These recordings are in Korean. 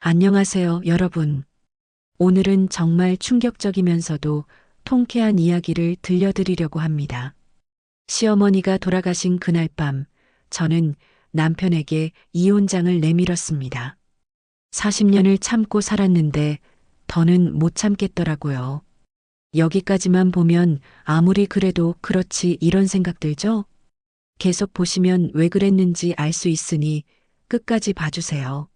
안녕하세요, 여러분. 오늘은 정말 충격적이면서도 통쾌한 이야기를 들려드리려고 합니다. 시어머니가 돌아가신 그날 밤, 저는 남편에게 이혼장을 내밀었습니다. 40년을 참고 살았는데 더는 못 참겠더라고요. 여기까지만 보면 아무리 그래도 그렇지 이런 생각 들죠? 계속 보시면 왜 그랬는지 알 수 있으니 끝까지 봐주세요.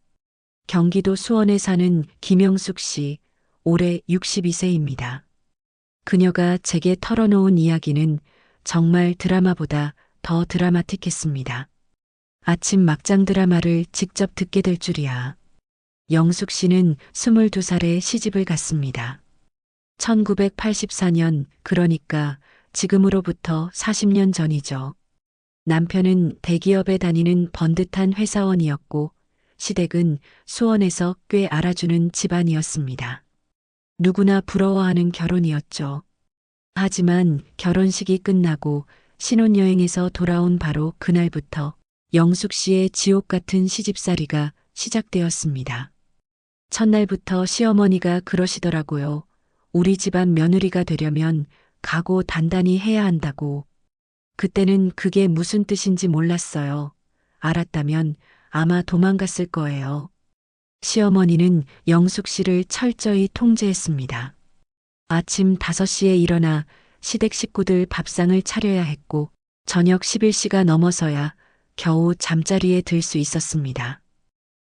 경기도 수원에 사는 김영숙 씨, 올해 62세입니다. 그녀가 제게 털어놓은 이야기는 정말 드라마보다 더 드라마틱했습니다. 아침 막장 드라마를 직접 듣게 될 줄이야. 영숙 씨는 22살에 시집을 갔습니다. 1984년, 그러니까 지금으로부터 40년 전이죠. 남편은 대기업에 다니는 번듯한 회사원이었고 시댁은 수원에서 꽤 알아주는 집안이었습니다. 누구나 부러워하는 결혼이었죠. 하지만 결혼식이 끝나고 신혼여행에서 돌아온 바로 그날부터 영숙 씨의 지옥 같은 시집살이가 시작되었습니다. 첫날부터 시어머니가 그러시더라고요. 우리 집안 며느리가 되려면 각오 단단히 해야 한다고. 그때는 그게 무슨 뜻인지 몰랐어요. 알았다면 아마 도망갔을 거예요. 시어머니는 영숙 씨를 철저히 통제했습니다. 아침 5시에 일어나 시댁 식구들 밥상을 차려야 했고 저녁 11시가 넘어서야 겨우 잠자리에 들 수 있었습니다.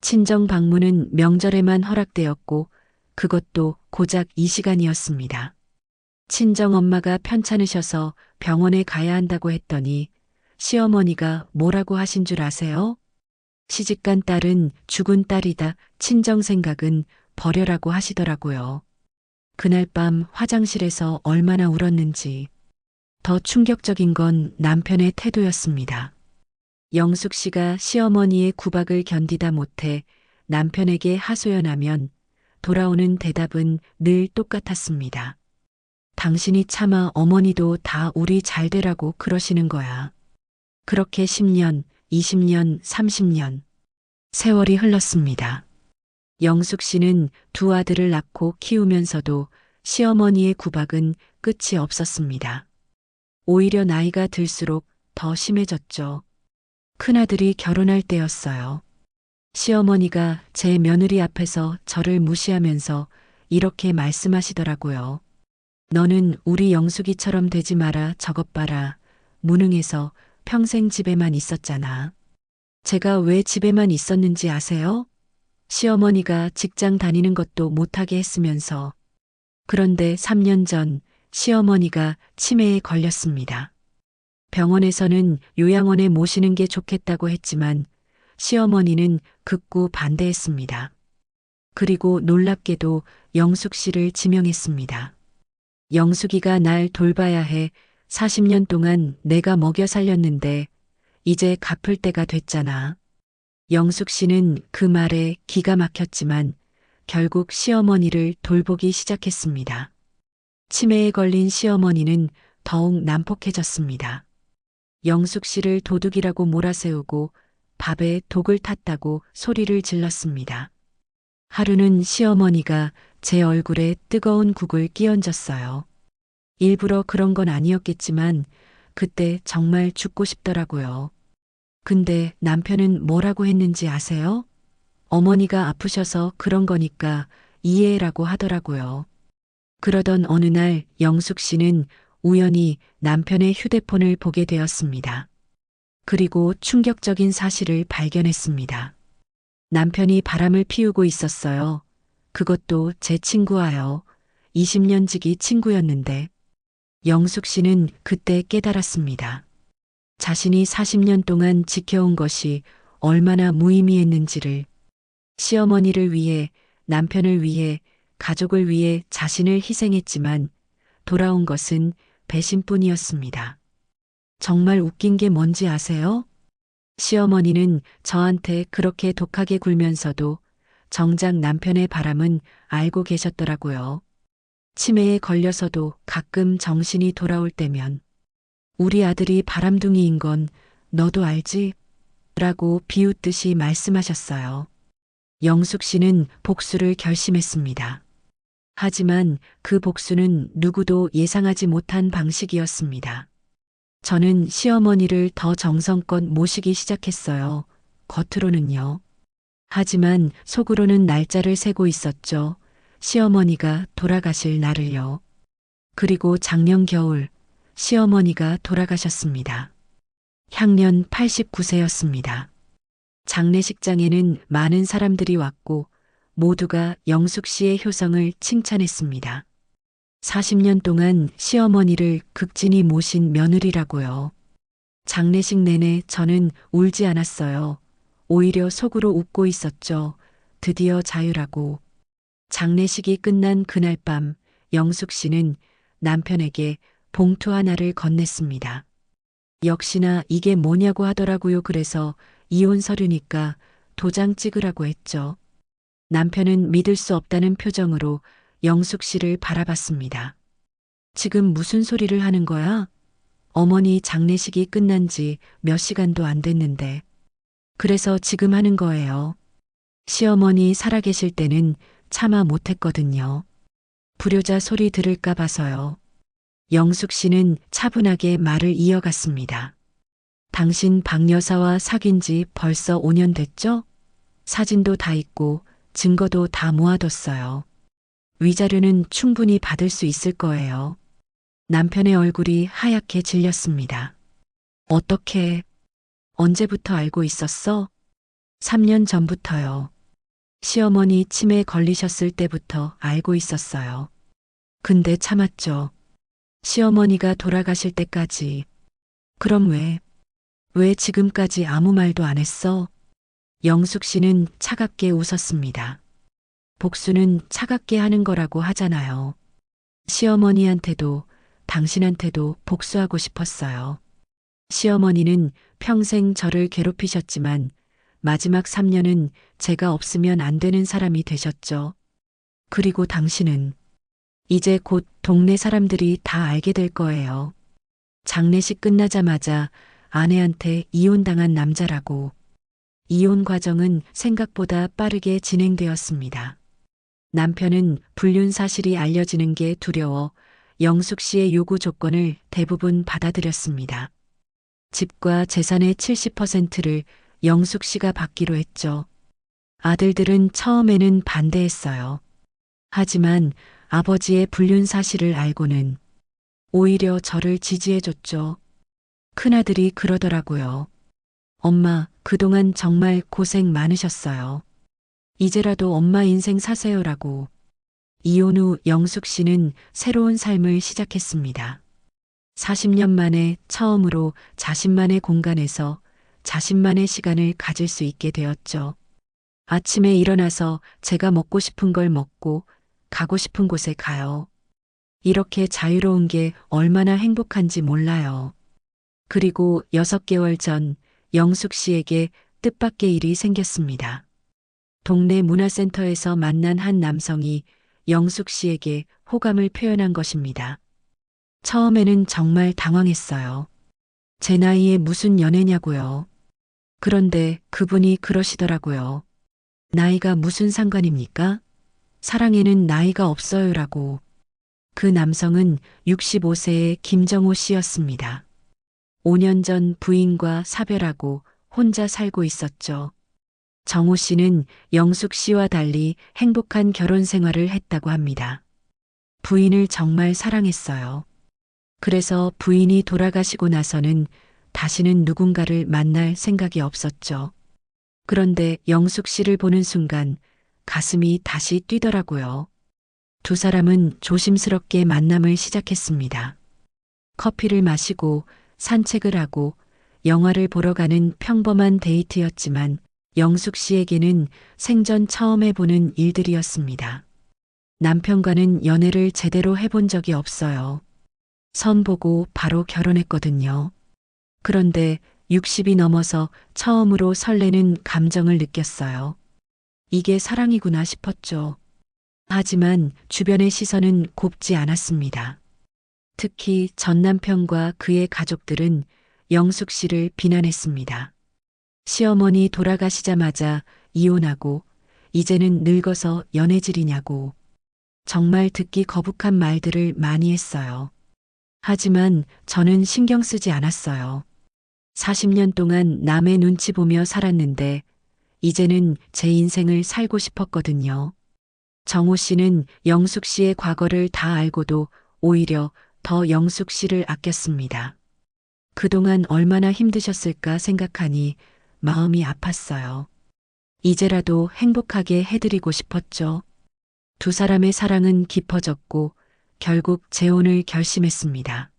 친정 방문은 명절에만 허락되었고 그것도 고작 이 시간이었습니다. 친정 엄마가 편찮으셔서 병원에 가야 한다고 했더니 시어머니가 뭐라고 하신 줄 아세요? 시집간 딸은 죽은 딸이다. 친정 생각은 버려라고 하시더라고요. 그날 밤 화장실에서 얼마나 울었는지. 더 충격적인 건 남편의 태도였습니다. 영숙 씨가 시어머니의 구박을 견디다 못해 남편에게 하소연하면 돌아오는 대답은 늘 똑같았습니다. 당신이 차마 어머니도 다 우리 잘 되라고 그러시는 거야. 그렇게 10년, 20년, 30년. 세월이 흘렀습니다. 영숙 씨는 두 아들을 낳고 키우면서도 시어머니의 구박은 끝이 없었습니다. 오히려 나이가 들수록 더 심해졌죠. 큰아들이 결혼할 때였어요. 시어머니가 제 며느리 앞에서 저를 무시하면서 이렇게 말씀하시더라고요. 너는 우리 영숙이처럼 되지 마라. 저것 봐라. 무능해서 평생 집에만 있었잖아. 제가 왜 집에만 있었는지 아세요? 시어머니가 직장 다니는 것도 못하게 했으면서. 그런데 3년 전 시어머니가 치매에 걸렸습니다. 병원에서는 요양원에 모시는 게 좋겠다고 했지만 시어머니는 극구 반대했습니다. 그리고 놀랍게도 영숙 씨를 지명했습니다. 영숙이가 날 돌봐야 해. 40년 동안 내가 먹여 살렸는데 이제 갚을 때가 됐잖아. 영숙 씨는 그 말에 기가 막혔지만 결국 시어머니를 돌보기 시작했습니다. 치매에 걸린 시어머니는 더욱 난폭해졌습니다. 영숙 씨를 도둑이라고 몰아세우고 밥에 독을 탔다고 소리를 질렀습니다. 하루는 시어머니가 제 얼굴에 뜨거운 국을 끼얹었어요. 일부러 그런 건 아니었겠지만 그때 정말 죽고 싶더라고요. 근데 남편은 뭐라고 했는지 아세요? 어머니가 아프셔서 그런 거니까 이해라고 하더라고요. 그러던 어느 날 영숙 씨는 우연히 남편의 휴대폰을 보게 되었습니다. 그리고 충격적인 사실을 발견했습니다. 남편이 바람을 피우고 있었어요. 그것도 제 친구와요. 20년 지기 친구였는데 영숙 씨는 그때 깨달았습니다. 자신이 40년 동안 지켜온 것이 얼마나 무의미했는지를. 시어머니를 위해, 남편을 위해, 가족을 위해 자신을 희생했지만 돌아온 것은 배신뿐이었습니다. 정말 웃긴 게 뭔지 아세요? 시어머니는 저한테 그렇게 독하게 굴면서도 정작 남편의 바람은 알고 계셨더라고요. 치매에 걸려서도 가끔 정신이 돌아올 때면 우리 아들이 바람둥이인 건 너도 알지? 라고 비웃듯이 말씀하셨어요. 영숙 씨는 복수를 결심했습니다. 하지만 그 복수는 누구도 예상하지 못한 방식이었습니다. 저는 시어머니를 더 정성껏 모시기 시작했어요. 겉으로는요. 하지만 속으로는 날짜를 세고 있었죠. 시어머니가 돌아가실 날을요. 그리고 작년 겨울 시어머니가 돌아가셨습니다. 향년 89세였습니다. 장례식장에는 많은 사람들이 왔고 모두가 영숙 씨의 효성을 칭찬했습니다. 40년 동안 시어머니를 극진히 모신 며느리라고요. 장례식 내내 저는 울지 않았어요. 오히려 속으로 웃고 있었죠. 드디어 자유라고. 장례식이 끝난 그날 밤 영숙 씨는 남편에게 봉투 하나를 건넸습니다. 역시나 이게 뭐냐고 하더라고요. 그래서 이혼 서류니까 도장 찍으라고 했죠. 남편은 믿을 수 없다는 표정으로 영숙 씨를 바라봤습니다. 지금 무슨 소리를 하는 거야? 어머니 장례식이 끝난 지 몇 시간도 안 됐는데. 그래서 지금 하는 거예요. 시어머니 살아계실 때는 차마 못했거든요. 불효자 소리 들을까 봐서요. 영숙 씨는 차분하게 말을 이어갔습니다. 당신 박 여사와 사귄 지 벌써 5년 됐죠? 사진도 다 있고 증거도 다 모아뒀어요. 위자료는 충분히 받을 수 있을 거예요. 남편의 얼굴이 하얗게 질렸습니다. 어떻게, 언제부터 알고 있었어? 3년 전부터요. 시어머니 치매 걸리셨을 때부터 알고 있었어요. 근데 참았죠. 시어머니가 돌아가실 때까지. 그럼 왜 지금까지 아무 말도 안 했어? 영숙 씨는 차갑게 웃었습니다. 복수는 차갑게 하는 거라고 하잖아요. 시어머니한테도 당신한테도 복수하고 싶었어요. 시어머니는 평생 저를 괴롭히셨지만 마지막 3년은 제가 없으면 안 되는 사람이 되셨죠. 그리고 당신은 이제 곧 동네 사람들이 다 알게 될 거예요. 장례식 끝나자마자 아내한테 이혼당한 남자라고. 이혼 과정은 생각보다 빠르게 진행되었습니다. 남편은 불륜 사실이 알려지는 게 두려워 영숙 씨의 요구 조건을 대부분 받아들였습니다. 집과 재산의 70%를 영숙 씨가 받기로 했죠. 아들들은 처음에는 반대했어요. 하지만 아버지의 불륜 사실을 알고는 오히려 저를 지지해줬죠. 큰아들이 그러더라고요. 엄마, 그동안 정말 고생 많으셨어요. 이제라도 엄마 인생 사세요라고. 이혼 후 영숙 씨는 새로운 삶을 시작했습니다. 40년 만에 처음으로 자신만의 공간에서 자신만의 시간을 가질 수 있게 되었죠. 아침에 일어나서 제가 먹고 싶은 걸 먹고 가고 싶은 곳에 가요. 이렇게 자유로운 게 얼마나 행복한지 몰라요. 그리고 6개월 전 영숙 씨에게 뜻밖의 일이 생겼습니다. 동네 문화센터에서 만난 한 남성이 영숙 씨에게 호감을 표현한 것입니다. 처음에는 정말 당황했어요. 제 나이에 무슨 연애냐고요. 그런데 그분이 그러시더라고요. 나이가 무슨 상관입니까? 사랑에는 나이가 없어요라고. 그 남성은 65세의 김정호 씨였습니다. 5년 전 부인과 사별하고 혼자 살고 있었죠. 정호 씨는 영숙 씨와 달리 행복한 결혼 생활을 했다고 합니다. 부인을 정말 사랑했어요. 그래서 부인이 돌아가시고 나서는 다시는 누군가를 만날 생각이 없었죠. 그런데 영숙 씨를 보는 순간 가슴이 다시 뛰더라고요. 두 사람은 조심스럽게 만남을 시작했습니다. 커피를 마시고 산책을 하고 영화를 보러 가는 평범한 데이트였지만 영숙 씨에게는 생전 처음 해보는 일들이었습니다. 남편과는 연애를 제대로 해본 적이 없어요. 선 보고 바로 결혼했거든요. 그런데 60이 넘어서 처음으로 설레는 감정을 느꼈어요. 이게 사랑이구나 싶었죠. 하지만 주변의 시선은 곱지 않았습니다. 특히 전 남편과 그의 가족들은 영숙 씨를 비난했습니다. 시어머니 돌아가시자마자 이혼하고 이제는 늙어서 연애질이냐고. 정말 듣기 거북한 말들을 많이 했어요. 하지만 저는 신경 쓰지 않았어요. 40년 동안 남의 눈치 보며 살았는데 이제는 제 인생을 살고 싶었거든요. 정호 씨는 영숙 씨의 과거를 다 알고도 오히려 더 영숙 씨를 아꼈습니다. 그동안 얼마나 힘드셨을까 생각하니 마음이 아팠어요. 이제라도 행복하게 해드리고 싶었죠. 두 사람의 사랑은 깊어졌고 결국 재혼을 결심했습니다.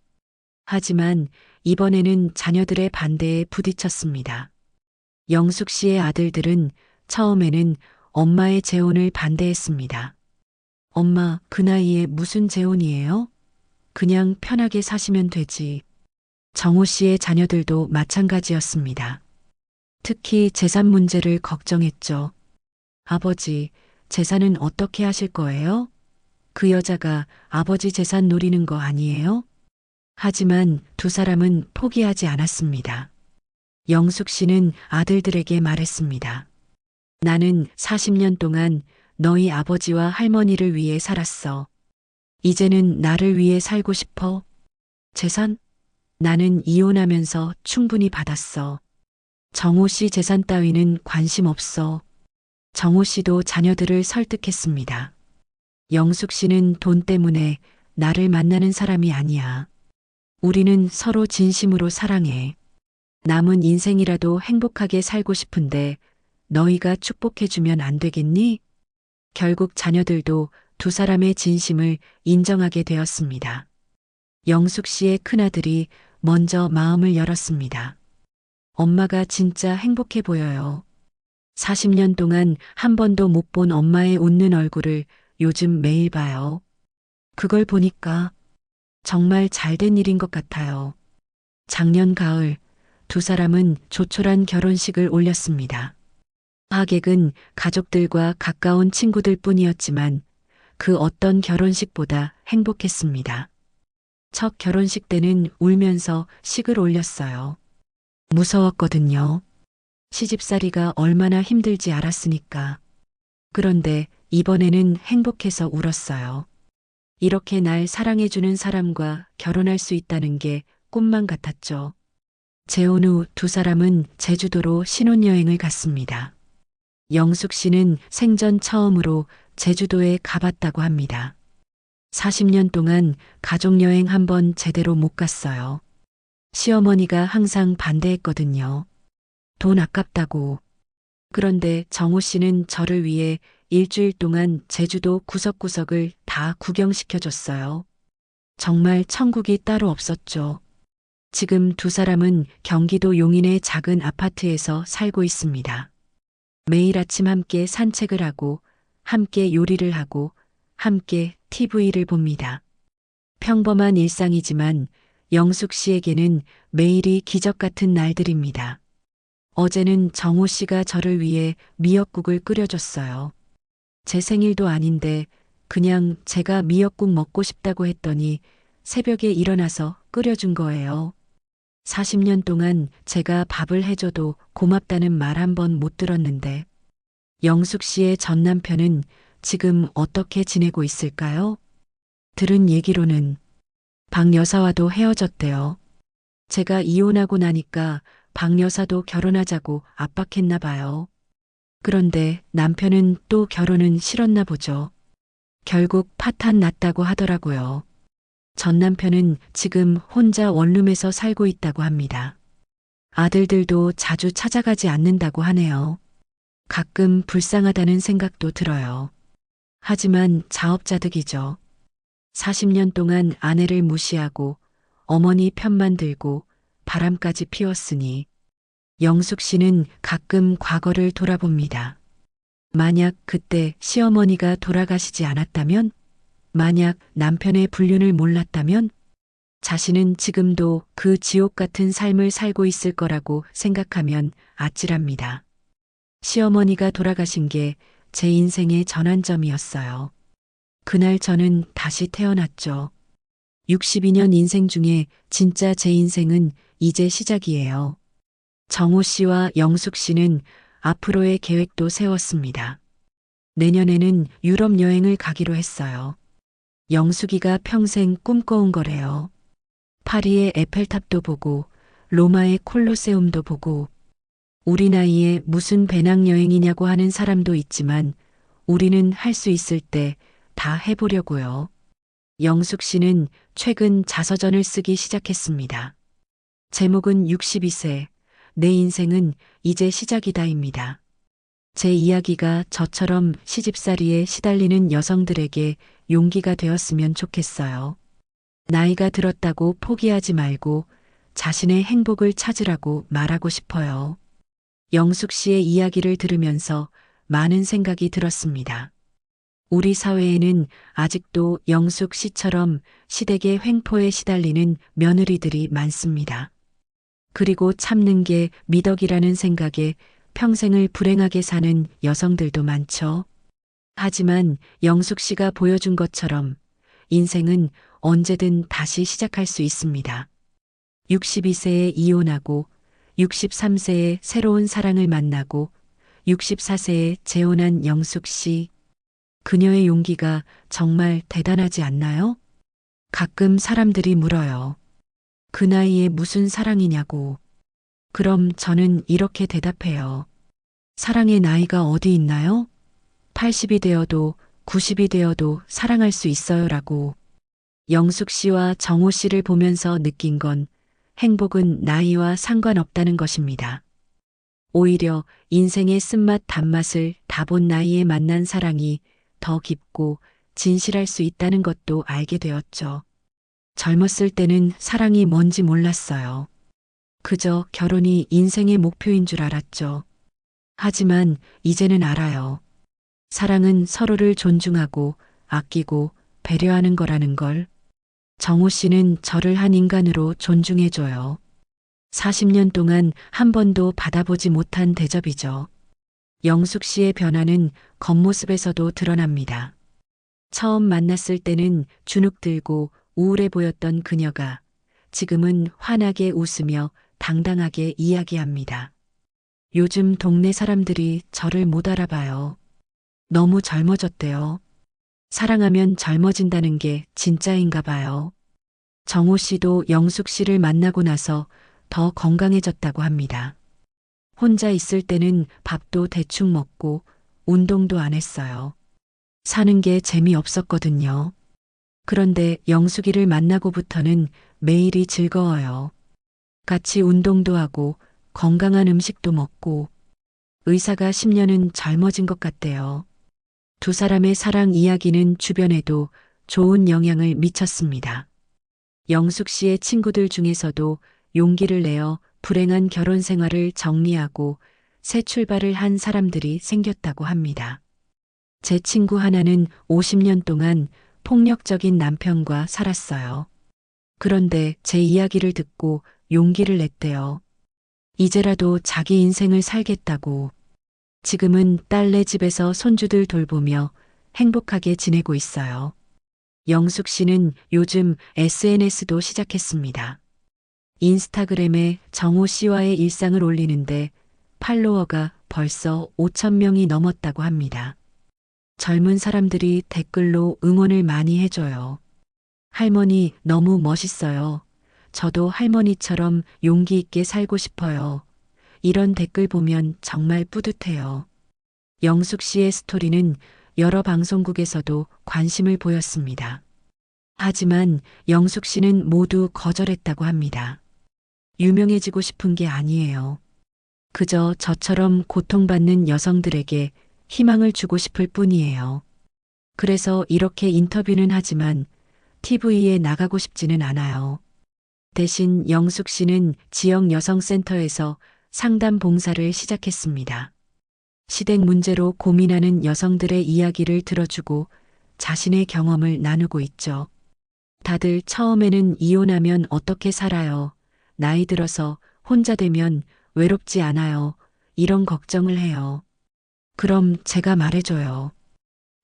하지만 이번에는 자녀들의 반대에 부딪혔습니다. 영숙 씨의 아들들은 처음에는 엄마의 재혼을 반대했습니다. 엄마, 그 나이에 무슨 재혼이에요? 그냥 편하게 사시면 되지. 정호 씨의 자녀들도 마찬가지였습니다. 특히 재산 문제를 걱정했죠. 아버지, 재산은 어떻게 하실 거예요? 그 여자가 아버지 재산 노리는 거 아니에요? 하지만 두 사람은 포기하지 않았습니다. 영숙 씨는 아들들에게 말했습니다. 나는 40년 동안 너희 아버지와 할머니를 위해 살았어. 이제는 나를 위해 살고 싶어. 재산? 나는 이혼하면서 충분히 받았어. 정호 씨 재산 따위는 관심 없어. 정호 씨도 자녀들을 설득했습니다. 영숙 씨는 돈 때문에 나를 만나는 사람이 아니야. 우리는 서로 진심으로 사랑해. 남은 인생이라도 행복하게 살고 싶은데 너희가 축복해주면 안 되겠니? 결국 자녀들도 두 사람의 진심을 인정하게 되었습니다. 영숙 씨의 큰아들이 먼저 마음을 열었습니다. 엄마가 진짜 행복해 보여요. 40년 동안 한 번도 못 본 엄마의 웃는 얼굴을 요즘 매일 봐요. 그걸 보니까 정말 잘된 일인 것 같아요. 작년 가을 두 사람은 조촐한 결혼식을 올렸습니다. 하객은 가족들과 가까운 친구들 뿐이었지만 그 어떤 결혼식보다 행복했습니다. 첫 결혼식 때는 울면서 식을 올렸어요. 무서웠거든요. 시집살이가 얼마나 힘들지 알았으니까. 그런데 이번에는 행복해서 울었어요. 이렇게 날 사랑해주는 사람과 결혼할 수 있다는 게 꿈만 같았죠. 재혼 후 두 사람은 제주도로 신혼여행을 갔습니다. 영숙 씨는 생전 처음으로 제주도에 가봤다고 합니다. 40년 동안 가족여행 한 번 제대로 못 갔어요. 시어머니가 항상 반대했거든요. 돈 아깝다고. 그런데 정호 씨는 저를 위해 일주일 동안 제주도 구석구석을 다 구경시켜줬어요. 정말 천국이 따로 없었죠. 지금 두 사람은 경기도 용인의 작은 아파트에서 살고 있습니다. 매일 아침 함께 산책을 하고, 함께 요리를 하고, 함께 TV를 봅니다. 평범한 일상이지만 영숙 씨에게는 매일이 기적 같은 날들입니다. 어제는 정호 씨가 저를 위해 미역국을 끓여줬어요. 제 생일도 아닌데 그냥 제가 미역국 먹고 싶다고 했더니 새벽에 일어나서 끓여준 거예요. 40년 동안 제가 밥을 해줘도 고맙다는 말 한 번 못 들었는데 영숙 씨의 전 남편은 지금 어떻게 지내고 있을까요? 들은 얘기로는 박 여사와도 헤어졌대요. 제가 이혼하고 나니까 박 여사도 결혼하자고 압박했나 봐요. 그런데 남편은 또 결혼은 싫었나 보죠. 결국 파탄 났다고 하더라고요. 전 남편은 지금 혼자 원룸에서 살고 있다고 합니다. 아들들도 자주 찾아가지 않는다고 하네요. 가끔 불쌍하다는 생각도 들어요. 하지만 자업자득이죠. 40년 동안 아내를 무시하고 어머니 편만 들고 바람까지 피웠으니 영숙 씨는 가끔 과거를 돌아봅니다. 만약 그때 시어머니가 돌아가시지 않았다면, 만약 남편의 불륜을 몰랐다면, 자신은 지금도 그 지옥 같은 삶을 살고 있을 거라고 생각하면 아찔합니다. 시어머니가 돌아가신 게 제 인생의 전환점이었어요. 그날 저는 다시 태어났죠. 62년 인생 중에 진짜 제 인생은 이제 시작이에요. 정호 씨와 영숙 씨는 앞으로의 계획도 세웠습니다. 내년에는 유럽 여행을 가기로 했어요. 영숙이가 평생 꿈꿔온 거래요. 파리의 에펠탑도 보고 로마의 콜로세움도 보고 우리 나이에 무슨 배낭여행이냐고 하는 사람도 있지만 우리는 할 수 있을 때 다 해보려고요. 영숙 씨는 최근 자서전을 쓰기 시작했습니다. 제목은 62세, 내 인생은 이제 시작이다입니다. 제 이야기가 저처럼 시집살이에 시달리는 여성들에게 용기가 되었으면 좋겠어요. 나이가 들었다고 포기하지 말고 자신의 행복을 찾으라고 말하고 싶어요. 영숙 씨의 이야기를 들으면서 많은 생각이 들었습니다. 우리 사회에는 아직도 영숙 씨처럼 시댁의 횡포에 시달리는 며느리들이 많습니다. 그리고 참는 게 미덕이라는 생각에 평생을 불행하게 사는 여성들도 많죠. 하지만 영숙 씨가 보여준 것처럼 인생은 언제든 다시 시작할 수 있습니다. 62세에 이혼하고 63세에 새로운 사랑을 만나고 64세에 재혼한 영숙 씨. 그녀의 용기가 정말 대단하지 않나요? 가끔 사람들이 물어요. 그 나이에 무슨 사랑이냐고. 그럼 저는 이렇게 대답해요. 사랑의 나이가 어디 있나요? 80이 되어도 90이 되어도 사랑할 수 있어요라고. 영숙 씨와 정호 씨를 보면서 느낀 건 행복은 나이와 상관없다는 것입니다. 오히려 인생의 쓴맛 단맛을 다 본 나이에 만난 사랑이 더 깊고 진실할 수 있다는 것도 알게 되었죠. 젊었을 때는 사랑이 뭔지 몰랐어요. 그저 결혼이 인생의 목표인 줄 알았죠. 하지만 이제는 알아요. 사랑은 서로를 존중하고 아끼고 배려하는 거라는 걸. 정호 씨는 저를 한 인간으로 존중해줘요. 40년 동안 한 번도 받아보지 못한 대접이죠. 영숙 씨의 변화는 겉모습에서도 드러납니다. 처음 만났을 때는 주눅들고 우울해 보였던 그녀가 지금은 환하게 웃으며 당당하게 이야기합니다. 요즘 동네 사람들이 저를 못 알아봐요. 너무 젊어졌대요. 사랑하면 젊어진다는 게 진짜인가 봐요. 정호 씨도 영숙 씨를 만나고 나서 더 건강해졌다고 합니다. 혼자 있을 때는 밥도 대충 먹고 운동도 안 했어요. 사는 게 재미없었거든요. 그런데 영숙이를 만나고부터는 매일이 즐거워요. 같이 운동도 하고 건강한 음식도 먹고 의사가 10년은 젊어진 것 같대요. 두 사람의 사랑 이야기는 주변에도 좋은 영향을 미쳤습니다. 영숙 씨의 친구들 중에서도 용기를 내어 불행한 결혼 생활을 정리하고 새 출발을 한 사람들이 생겼다고 합니다. 제 친구 하나는 50년 동안 폭력적인 남편과 살았어요. 그런데 제 이야기를 듣고 용기를 냈대요. 이제라도 자기 인생을 살겠다고. 지금은 딸네 집에서 손주들 돌보며 행복하게 지내고 있어요. 영숙 씨는 요즘 SNS도 시작했습니다. 인스타그램에 정호 씨와의 일상을 올리는데 팔로워가 벌써 5천 명이 넘었다고 합니다. 젊은 사람들이 댓글로 응원을 많이 해줘요. 할머니 너무 멋있어요. 저도 할머니처럼 용기 있게 살고 싶어요. 이런 댓글 보면 정말 뿌듯해요. 영숙 씨의 스토리는 여러 방송국에서도 관심을 보였습니다. 하지만 영숙 씨는 모두 거절했다고 합니다. 유명해지고 싶은 게 아니에요. 그저 저처럼 고통받는 여성들에게 희망을 주고 싶을 뿐이에요. 그래서 이렇게 인터뷰는 하지만 TV에 나가고 싶지는 않아요. 대신 영숙 씨는 지역 여성센터에서 상담 봉사를 시작했습니다. 시댁 문제로 고민하는 여성들의 이야기를 들어주고 자신의 경험을 나누고 있죠. 다들 처음에는 이혼하면 어떻게 살아요? 나이 들어서 혼자 되면 외롭지 않아요? 이런 걱정을 해요. 그럼 제가 말해줘요.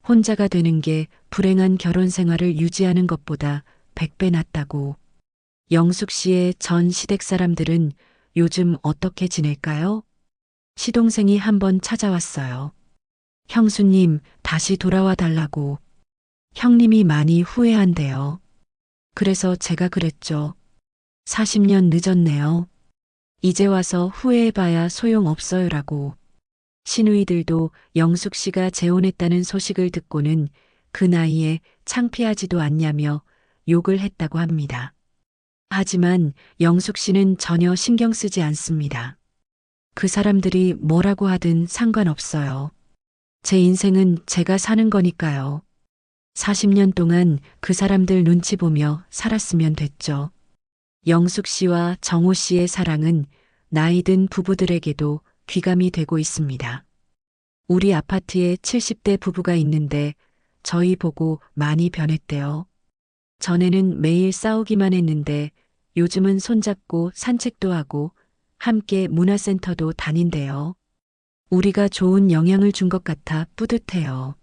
혼자가 되는 게 불행한 결혼 생활을 유지하는 것보다 100배 낫다고. 영숙 씨의 전 시댁 사람들은 요즘 어떻게 지낼까요? 시동생이 한번 찾아왔어요. 형수님, 다시 돌아와 달라고. 형님이 많이 후회한대요. 그래서 제가 그랬죠. 40년 늦었네요. 이제 와서 후회해봐야 소용없어요라고. 시누이들도 영숙 씨가 재혼했다는 소식을 듣고는 그 나이에 창피하지도 않냐며 욕을 했다고 합니다. 하지만 영숙 씨는 전혀 신경 쓰지 않습니다. 그 사람들이 뭐라고 하든 상관없어요. 제 인생은 제가 사는 거니까요. 40년 동안 그 사람들 눈치 보며 살았으면 됐죠. 영숙 씨와 정호 씨의 사랑은 나이 든 부부들에게도 귀감이 되고 있습니다. 우리 아파트에 70대 부부가 있는데 저희 보고 많이 변했대요. 전에는 매일 싸우기만 했는데 요즘은 손잡고 산책도 하고 함께 문화센터도 다닌대요. 우리가 좋은 영향을 준 것 같아 뿌듯해요.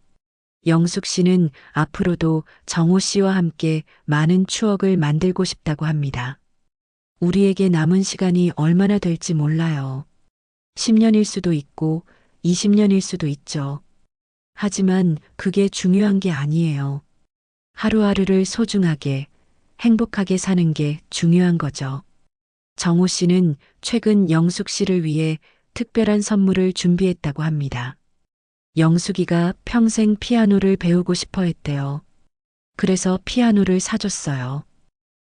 영숙 씨는 앞으로도 정호 씨와 함께 많은 추억을 만들고 싶다고 합니다. 우리에게 남은 시간이 얼마나 될지 몰라요. 10년일 수도 있고 20년일 수도 있죠. 하지만 그게 중요한 게 아니에요. 하루하루를 소중하게, 행복하게 사는 게 중요한 거죠. 정호 씨는 최근 영숙 씨를 위해 특별한 선물을 준비했다고 합니다. 영숙이가 평생 피아노를 배우고 싶어 했대요. 그래서 피아노를 사줬어요.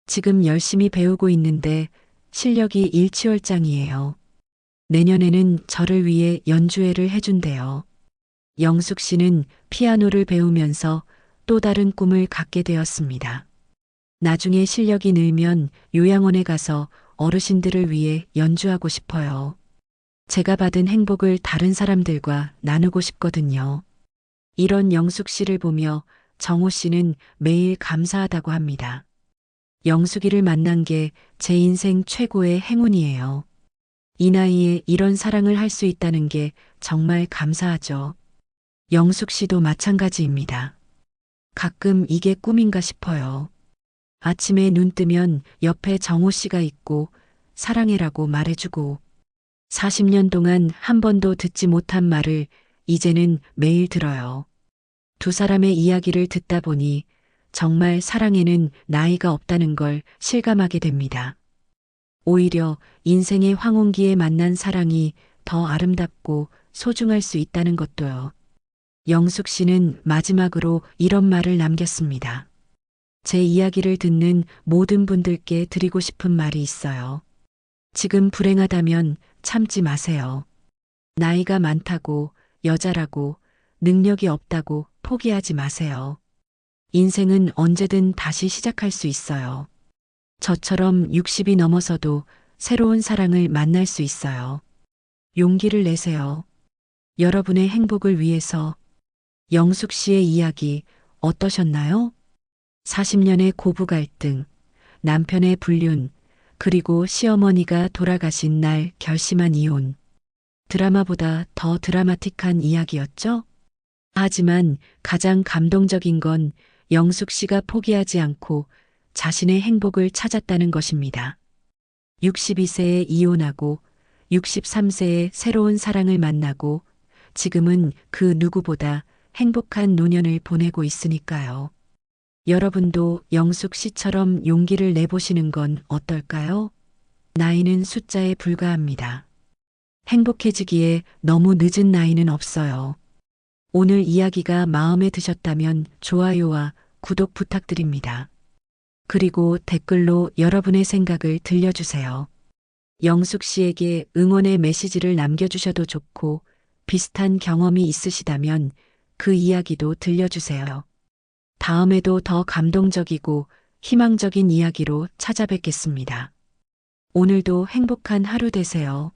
지금 열심히 배우고 있는데 실력이 일취월장이에요. 내년에는 저를 위해 연주회를 해준대요. 영숙 씨는 피아노를 배우면서 또 다른 꿈을 갖게 되었습니다. 나중에 실력이 늘면 요양원에 가서 어르신들을 위해 연주하고 싶어요. 제가 받은 행복을 다른 사람들과 나누고 싶거든요. 이런 영숙 씨를 보며 정호 씨는 매일 감사하다고 합니다. 영숙이를 만난 게 제 인생 최고의 행운이에요. 이 나이에 이런 사랑을 할 수 있다는 게 정말 감사하죠. 영숙 씨도 마찬가지입니다. 가끔 이게 꿈인가 싶어요. 아침에 눈 뜨면 옆에 정호 씨가 있고 사랑해라고 말해주고 40년 동안 한 번도 듣지 못한 말을 이제는 매일 들어요. 두 사람의 이야기를 듣다 보니 정말 사랑에는 나이가 없다는 걸 실감하게 됩니다. 오히려 인생의 황혼기에 만난 사랑이 더 아름답고 소중할 수 있다는 것도요. 영숙 씨는 마지막으로 이런 말을 남겼습니다. 제 이야기를 듣는 모든 분들께 드리고 싶은 말이 있어요. 지금 불행하다면 참지 마세요. 나이가 많다고, 여자라고, 능력이 없다고 포기하지 마세요. 인생은 언제든 다시 시작할 수 있어요. 저처럼 60이 넘어서도 새로운 사랑을 만날 수 있어요. 용기를 내세요. 여러분의 행복을 위해서. 영숙 씨의 이야기 어떠셨나요? 40년의 고부 갈등, 남편의 불륜, 그리고 시어머니가 돌아가신 날 결심한 이혼. 드라마보다 더 드라마틱한 이야기였죠? 하지만 가장 감동적인 건 영숙 씨가 포기하지 않고 자신의 행복을 찾았다는 것입니다. 62세에 이혼하고 63세에 새로운 사랑을 만나고 지금은 그 누구보다 행복한 노년을 보내고 있으니까요. 여러분도 영숙 씨처럼 용기를 내보시는 건 어떨까요? 나이는 숫자에 불과합니다. 행복해지기에 너무 늦은 나이는 없어요. 오늘 이야기가 마음에 드셨다면 좋아요와 구독 부탁드립니다. 그리고 댓글로 여러분의 생각을 들려주세요. 영숙 씨에게 응원의 메시지를 남겨주셔도 좋고 비슷한 경험이 있으시다면 그 이야기도 들려주세요. 다음에도 더 감동적이고 희망적인 이야기로 찾아뵙겠습니다. 오늘도 행복한 하루 되세요.